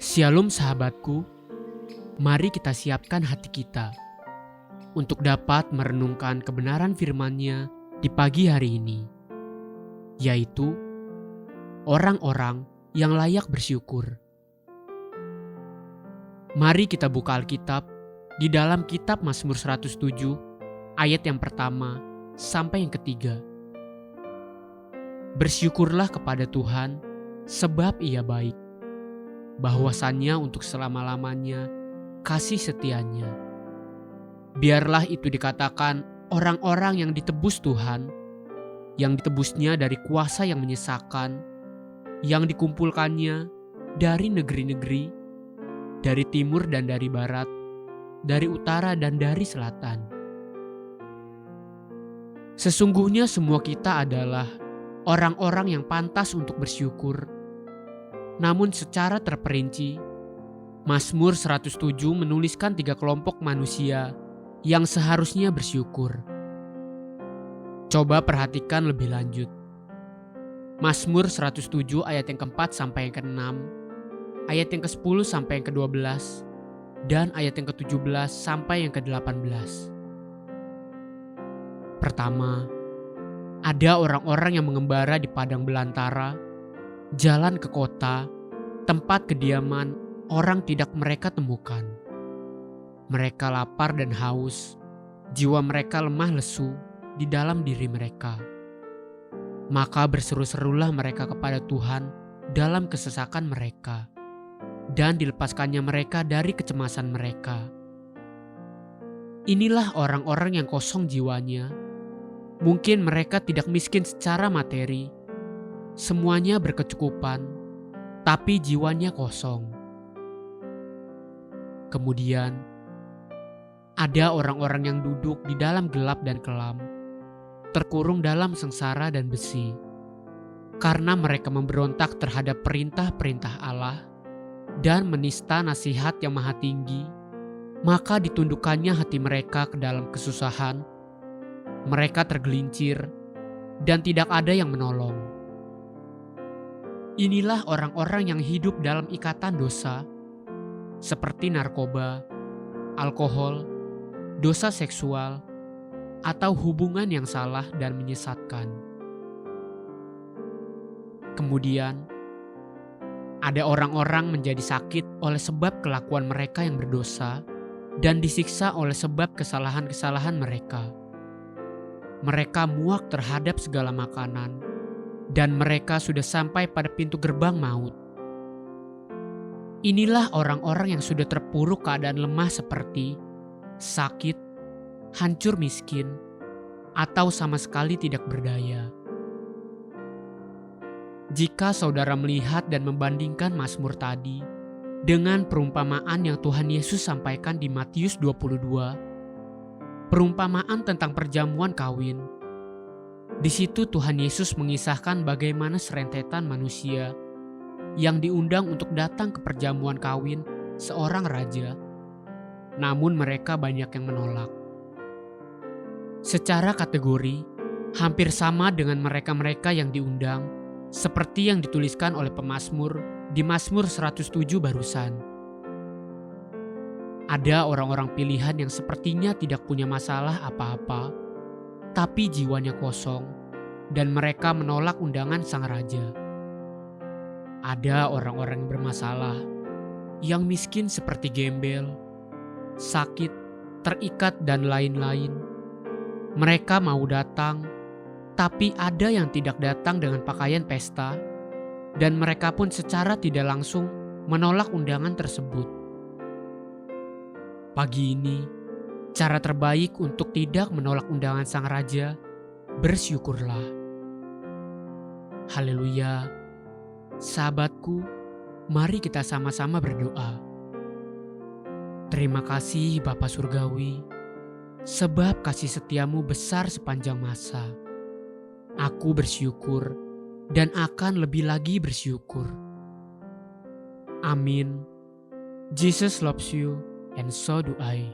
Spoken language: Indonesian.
Shalom sahabatku, mari kita siapkan hati kita untuk dapat merenungkan kebenaran firman-Nya di pagi hari ini, yaitu orang-orang yang layak bersyukur. Mari kita buka Alkitab di dalam kitab Mazmur 107 ayat yang pertama sampai yang ketiga. Bersyukurlah kepada Tuhan sebab Ia baik, bahwasannya untuk selama-lamanya kasih setianya. Biarlah itu dikatakan orang-orang yang ditebus Tuhan, yang ditebusnya dari kuasa yang menyesakan, yang dikumpulkannya dari negeri-negeri, dari timur dan dari barat, dari utara dan dari selatan. Sesungguhnya semua kita adalah orang-orang yang pantas untuk bersyukur. Namun secara terperinci, Mazmur 107 menuliskan 3 kelompok manusia yang seharusnya bersyukur. Coba perhatikan lebih lanjut. Mazmur 107 ayat yang keempat sampai yang ke-6, ayat yang ke-10 sampai yang ke-12, dan ayat yang ke-17 sampai yang ke-18. Pertama, ada orang-orang yang mengembara di padang belantara, jalan ke kota, tempat kediaman orang tidak mereka temukan. Mereka lapar dan haus, jiwa mereka lemah lesu di dalam diri mereka. Maka berseru-serulah mereka kepada Tuhan dalam kesesakan mereka, dan dilepaskannya mereka dari kecemasan mereka. Inilah orang-orang yang kosong jiwanya. Mungkin mereka tidak miskin secara materi, semuanya berkecukupan, tapi jiwanya kosong. Kemudian, ada orang-orang yang duduk di dalam gelap dan kelam, terkurung dalam sengsara dan besi, karena mereka memberontak terhadap perintah-perintah Allah dan menista nasihat yang maha tinggi, maka ditundukkannya hati mereka ke dalam kesusahan, mereka tergelincir, dan tidak ada yang menolong. Inilah orang-orang yang hidup dalam ikatan dosa, seperti narkoba, alkohol, dosa seksual, atau hubungan yang salah dan menyesatkan. Kemudian, ada orang-orang menjadi sakit oleh sebab kelakuan mereka yang berdosa dan disiksa oleh sebab kesalahan-kesalahan mereka. Mereka muak terhadap segala makanan, dan mereka sudah sampai pada pintu gerbang maut. Inilah orang-orang yang sudah terpuruk keadaan lemah seperti sakit, hancur miskin, atau sama sekali tidak berdaya. Jika saudara melihat dan membandingkan Mazmur tadi dengan perumpamaan yang Tuhan Yesus sampaikan di Matius 22, perumpamaan tentang perjamuan kawin, di situ Tuhan Yesus mengisahkan bagaimana serentetan manusia yang diundang untuk datang ke perjamuan kawin seorang raja, namun mereka banyak yang menolak. Secara kategori, hampir sama dengan mereka-mereka yang diundang, seperti yang dituliskan oleh pemazmur di Mazmur 107 barusan. Ada orang-orang pilihan yang sepertinya tidak punya masalah apa-apa, tapi jiwanya kosong, dan mereka menolak undangan sang raja. Ada orang-orang yang bermasalah, yang miskin seperti gembel, sakit, terikat, dan lain-lain. Mereka mau datang, tapi ada yang tidak datang dengan pakaian pesta, dan mereka pun secara tidak langsung menolak undangan tersebut. Pagi ini, cara terbaik untuk tidak menolak undangan sang raja, bersyukurlah. Haleluya. Sahabatku, mari kita sama-sama berdoa. Terima kasih Bapa Surgawi, sebab kasih setiamu besar sepanjang masa. Aku bersyukur dan akan lebih lagi bersyukur. Amin. Jesus loves you and so do I.